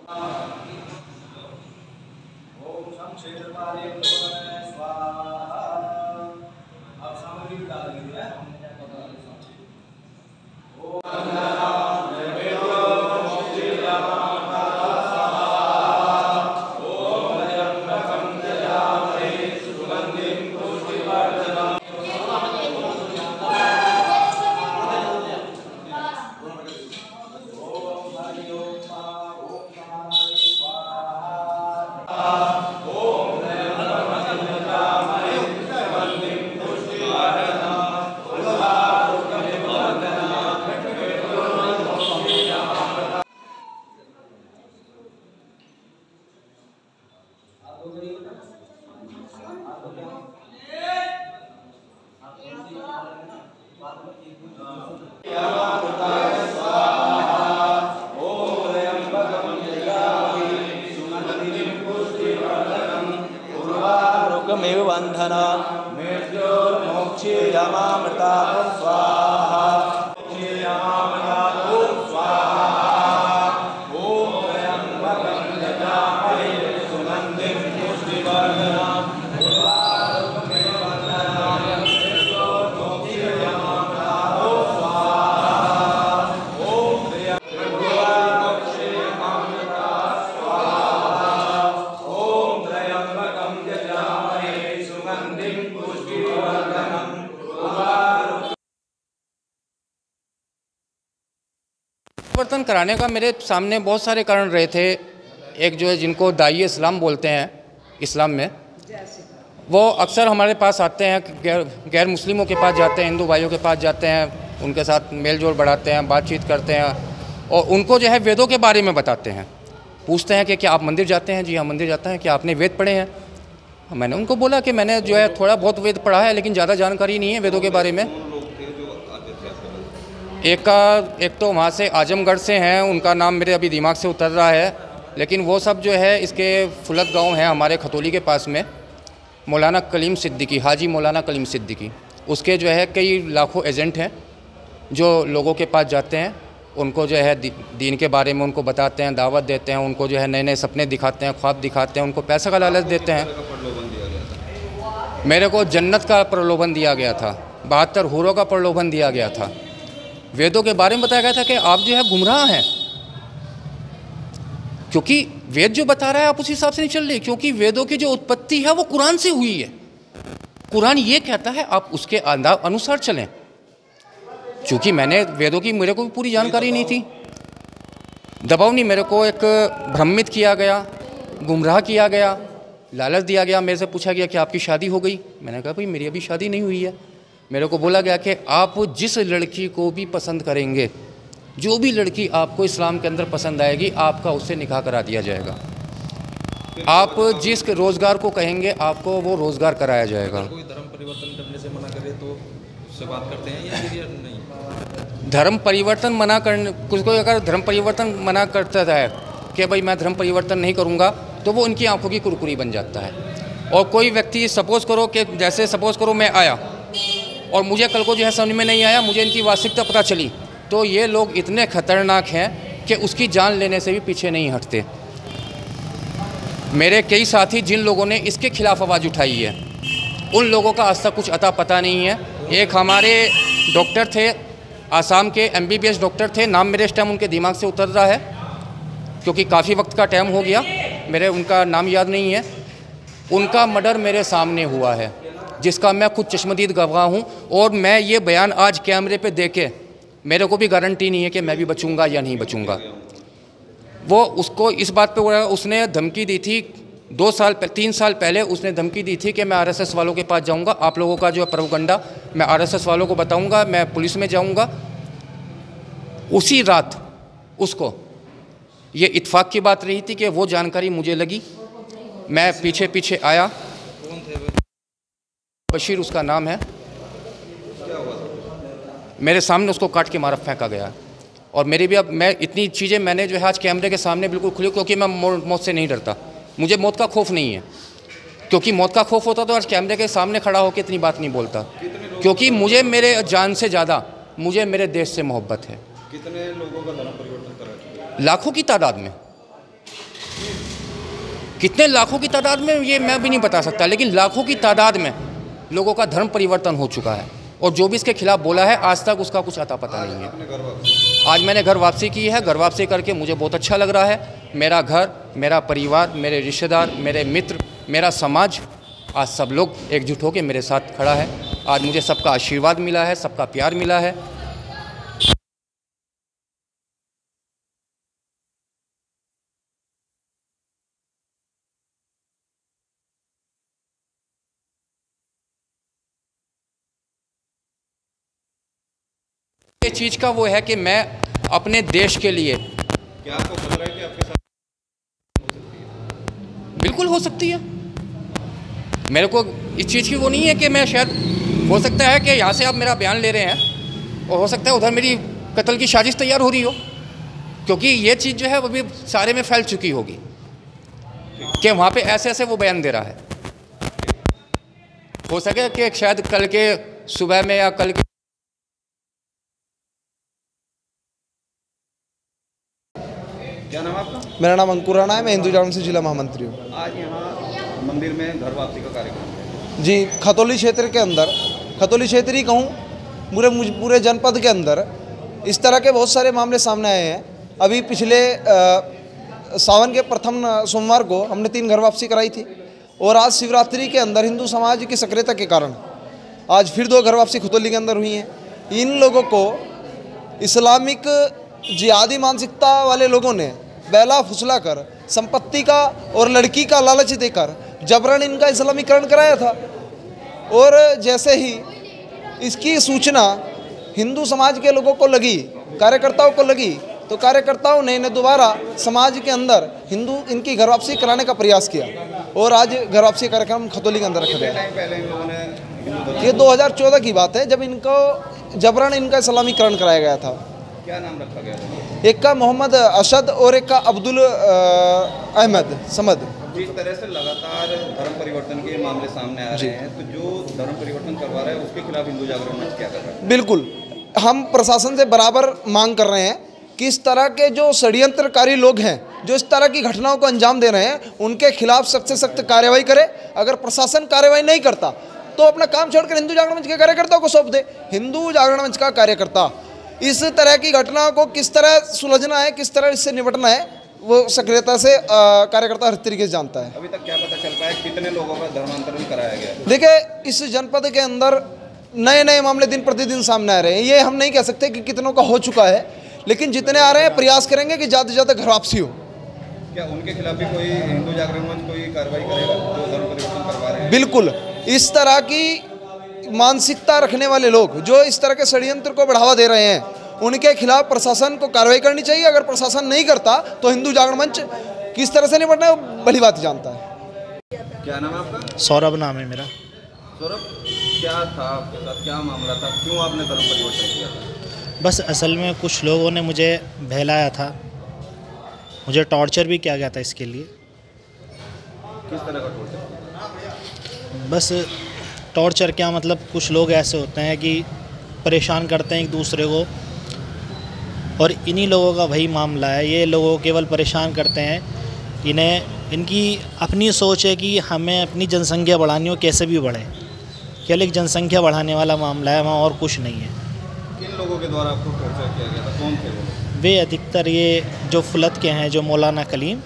ओम शम क्षेत्रपाले स्वाहा। अब सामग्री भी डाल दीजिए। मेव बंधना मोक्षेयमामृता स्वाहा। ओम त्र्यंबकं यजामहे सुगंधिं पुष्टिवर्धनम् उर्वारुकमेव बंधनात् मोक्षेयमामृता स्वाहा। ओम मोक्षेयमामृता स्वाहा। ओम त्र्यंबकं यजामहे सुगंधिं पुष्टिवर्धनम् परिवर्तन कराने का मेरे सामने बहुत सारे कारण रहे थे। एक जो है जिनको दाई इस्लाम बोलते हैं इस्लाम में, वो अक्सर हमारे पास आते हैं, गैर मुस्लिमों के पास जाते हैं, हिंदू भाइयों के पास जाते हैं, उनके साथ मेल जोल बढ़ाते हैं, बातचीत करते हैं और उनको जो है वेदों के बारे में बताते हैं। पूछते हैं कि क्या आप मंदिर जाते हैं? जी हाँ, मंदिर जाते हैं। क्या आपने वेद पढ़े हैं? मैंने उनको बोला कि मैंने जो है थोड़ा बहुत वेद पढ़ा है, लेकिन ज़्यादा जानकारी नहीं है वेदों के बारे में। एक तो वहाँ से आजमगढ़ से हैं, उनका नाम मेरे अभी दिमाग से उतर रहा है, लेकिन वो सब जो है इसके फुलत गांव है हमारे खतौली के पास में, मौलाना कलीम सिद्दीकी, हाजी मौलाना कलीम सिद्दीकी, उसके जो है कई लाखों एजेंट हैं जो लोगों के पास जाते हैं, उनको जो है दीन के बारे में उनको बताते हैं, दावत देते हैं, उनको जो है नए नए सपने दिखाते हैं, ख्वाब दिखाते हैं, उनको पैसे का लालच देते हैं। मेरे को जन्नत का प्रलोभन दिया गया था, 72 हूरों का प्रलोभन दिया गया था, वेदों के बारे में बताया गया था कि आप जो है गुमराह हैं, क्योंकि वेद जो बता रहा है आप उस हिसाब से नहीं चल रहे, क्योंकि वेदों की जो उत्पत्ति है वो कुरान से हुई है। कुरान ये कहता है आप उसके अनुसार चलें। चूँकि मैंने वेदों की मेरे को पूरी जानकारी नहीं थी, दबाव नहीं, मेरे को एक भ्रमित किया गया, गुमराह किया गया, लालच दिया गया। मेरे से पूछा गया कि आपकी शादी हो गई? मैंने कहा भाई मेरी अभी शादी नहीं हुई है। मेरे को बोला गया कि आप जिस लड़की को भी पसंद करेंगे, जो भी लड़की आपको इस्लाम के अंदर पसंद आएगी, आपका उससे निकाह करा दिया जाएगा। आप जिस रोज़गार को कहेंगे आपको वो रोज़गार कराया जाएगा। कोई धर्म परिवर्तन करने से मना करे तो उससे बात करते हैं या नहीं? धर्म परिवर्तन मना करने, कुछ कोई अगर धर्म परिवर्तन मना करता है कि भाई मैं धर्म परिवर्तन नहीं करूँगा, तो वो उनकी आंखों की कुरकुरी बन जाता है। और कोई व्यक्ति सपोज़ करो कि जैसे सपोज़ करो मैं आया और मुझे कल को जो है समझ में नहीं आया, मुझे इनकी वास्तविकता पता चली, तो ये लोग इतने ख़तरनाक हैं कि उसकी जान लेने से भी पीछे नहीं हटते। मेरे कई साथी जिन लोगों ने इसके खिलाफ आवाज़ उठाई है, उन लोगों का आज तक कुछ अता पता नहीं है। एक हमारे डॉक्टर थे, आसाम के MBBS डॉक्टर थे, नाम मेरे इस टाइम उनके दिमाग से उतर रहा है क्योंकि काफ़ी वक्त का टाइम हो गया, मेरे उनका नाम याद नहीं है। उनका मर्डर मेरे सामने हुआ है, जिसका मैं खुद चश्मदीद गवाह हूँ, और मैं ये बयान आज कैमरे पे देके मेरे को भी गारंटी नहीं है कि मैं भी बचूंगा या नहीं बचूंगा। वो उसको इस बात पे उसने धमकी दी थी 3 साल पहले, उसने धमकी दी थी कि मैं RSS वालों के पास जाऊंगा, आप लोगों का जो है प्रोपगंडा मैं RSS वालों को बताऊंगा, मैं पुलिस में जाऊंगा। उसी रात उसको ये इत्फाक की बात रही थी कि वो जानकारी मुझे लगी, मैं पीछे पीछे आया। बशीर उसका नाम है। मेरे सामने उसको काट के मारा फेंका गया। और मेरी भी अब मैं इतनी चीज़ें मैंने जो है आज कैमरे के सामने बिल्कुल खुली, क्योंकि मैं मौत से नहीं डरता, मुझे मौत का खौफ नहीं है। क्योंकि मौत का खौफ होता तो आज कैमरे के सामने खड़ा होकर इतनी बात नहीं बोलता, क्योंकि मुझे मेरे जान से ज़्यादा मुझे मेरे देश से मोहब्बत है। कितने लोगों का धर्म परिवर्तन करा? लाखों की तादाद में। कितने लाखों की तादाद में ये मैं भी नहीं बता सकता, लेकिन लाखों की तादाद में लोगों का धर्म परिवर्तन हो चुका है और जो भी इसके खिलाफ बोला है आज तक उसका कुछ अता पता नहीं है। आज मैंने घर वापसी की है। घर वापसी करके मुझे बहुत अच्छा लग रहा है। मेरा घर, मेरा परिवार, मेरे रिश्तेदार, मेरे मित्र, मेरा समाज, आज सब लोग एकजुट होकर मेरे साथ खड़ा है। आज मुझे सबका आशीर्वाद मिला है, सबका प्यार मिला है। ये चीज़ का वो है कि मैं अपने देश के लिए, क्या आपको खतरा है कि आपके साथ बिल्कुल हो सकती है। मेरे को इस चीज़ की वो नहीं है कि मैं शायद, हो सकता है कि यहाँ से आप मेरा बयान ले रहे हैं और हो सकता है उधर मेरी कत्ल की साजिश तैयार हो रही हो, क्योंकि ये चीज़ जो है वो भी सारे में फैल चुकी होगी कि वहाँ पे ऐसे ऐसे वो बयान दे रहा है। हो सके कि शायद कल के सुबह में या कल के क्या नाम है आपका? मेरा नाम अंकुर राणा है, मैं हिंदू जागरण से जिला महामंत्री हूँ। आज यहाँ मंदिर में घर वापसी का कार्यक्रम है। जी, खतौली क्षेत्र के अंदर, खतौली क्षेत्र ही कहूँ, पूरे जनपद के अंदर इस तरह के बहुत सारे मामले सामने आए हैं। अभी पिछले सावन के प्रथम सोमवार को हमने 3 घर वापसी कराई थी और आज शिवरात्रि के अंदर हिंदू समाज की सक्रियता के कारण आज फिर 2 घर वापसी खतौली के अंदर हुई हैं। इन लोगों को इस्लामिक जिहादी मानसिकता वाले लोगों ने बैला फुसला कर संपत्ति का और लड़की का लालच देकर जबरन इनका इस्लामीकरण कराया था। और जैसे ही इसकी सूचना हिंदू समाज के लोगों को लगी, कार्यकर्ताओं को लगी, तो कार्यकर्ताओं ने इन्हें दोबारा समाज के अंदर हिंदू इनकी घर वापसी कराने का प्रयास किया और आज घर वापसी कार्यक्रम खतौली के अंदर रखा गया। टाइम पहले इन लोगों ने ये 2014 की बात है जब इनको जबरन इनका इस्लामीकरण कराया गया था। क्या नाम रखा गया था? एक का मोहम्मद अशद और एक का अब्दुल अहमद समद। जिस तरह से लगातार धर्म परिवर्तन के मामले सामने आ रहे हैं, तो जो धर्म परिवर्तन करवा रहा है उसके खिलाफ हिंदू जागरण मंच क्या कर रहा है? बिल्कुल, हम प्रशासन से बराबर मांग कर रहे हैं कि इस तरह के जो षड्यंत्रकारी लोग हैं, जो इस तरह की घटनाओं को अंजाम दे रहे हैं, उनके खिलाफ सख्त से सख्त कार्रवाई करे। अगर प्रशासन कार्रवाई नहीं करता तो अपना काम छोड़कर हिंदू जागरण मंच के कार्यकर्ताओं को सौंप दे। हिंदू जागरण मंच का कार्यकर्ता इस तरह की घटनाओं को किस तरह सुलझना है, किस तरह इससे निपटना है, वो सक्रियता से कार्यकर्ता हर तरीके से जानता है। अभी तक क्या पता चल पाया कितने लोगों का धर्मांतरण कराया गया? देखिए, इस जनपद के अंदर नए नए मामले दिन प्रतिदिन सामने आ रहे हैं। ये हम नहीं कह सकते कि कितनों का हो चुका है, लेकिन जितने आ रहे हैं प्रयास करेंगे कि ज़्यादा से ज़्यादा घर वापसी हो। क्या उनके खिलाफ भी कोई हिंदू जागरण मंच कोई कार्रवाई करेगा जो धर्म परिवर्तन करवा रहे हैं? बिल्कुल, इस तरह की मानसिकता रखने वाले लोग जो इस तरह के षड्यंत्र को बढ़ावा दे रहे हैं, उनके खिलाफ प्रशासन को कार्रवाई करनी चाहिए। अगर प्रशासन नहीं करता तो हिंदू जागरण मंच किस तरह से निपटना है वो भली बात जानता है। क्या नाम है आपका? सौरभ नाम है मेरा। सौरभ, क्या था आपके साथ, क्या मामला था, क्यों आपने धर्म परिवर्तन किया था? बस असल में कुछ लोगों ने मुझे बहलाया था, मुझे टॉर्चर भी किया गया था इसके लिए। किस तरह का टॉर्चर? बस टॉर्चर क्या मतलब, कुछ लोग ऐसे होते हैं कि परेशान करते हैं एक दूसरे को, और इन्हीं लोगों का वही मामला है। ये लोगों केवल परेशान करते हैं, इनकी अपनी सोच है कि हमें अपनी जनसंख्या बढ़ानी हो, कैसे भी बढ़े। केवल एक जनसंख्या बढ़ाने वाला मामला है, वहाँ और कुछ नहीं है। किन लोगों के द्वारा आपको टॉर्चर किया गया था? कौन थे वो? वे अधिकतर ये जो फुलत के हैं, जो मौलाना कलीम,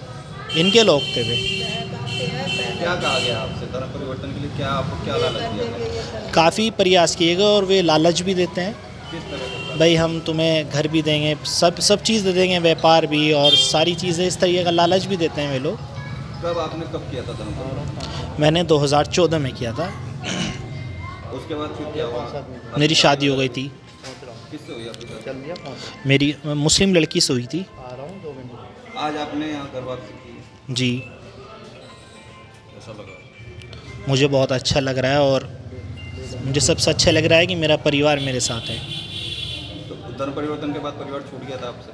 इनके लोग थे वे। क्या कहा गया आपसे धर्म परिवर्तन के लिए? क्या आपको क्या लालच दिया गया? काफ़ी प्रयास किए गए और वे लालच भी देते हैं। किस तरह का? भाई हम तुम्हें घर भी देंगे, सब चीज़ दे देंगे, व्यापार भी और सारी चीज़ें, इस तरीके का लालच भी देते हैं वे लोग। कब आपने कब किया था धर्म परिवर्तन? मैंने 2014 में किया था। उसके बाद फिर क्या हुआ? मेरी शादी हो गई थी। किससे हुई आपकी शादी? मेरी मुस्लिम लड़की से हुई थी। आज आपने यहाँ घर वापसी की, जी, कैसा लगा? मुझे बहुत अच्छा लग रहा है और मुझे सबसे अच्छा लग रहा है कि मेरा परिवार मेरे साथ है। तो धर्म परिवर्तन के बाद परिवार छूट गया था आपसे?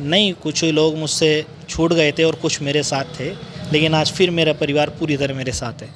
नहीं, कुछ लोग मुझसे छूट गए थे और कुछ मेरे साथ थे, लेकिन आज फिर मेरा परिवार पूरी तरह मेरे साथ है।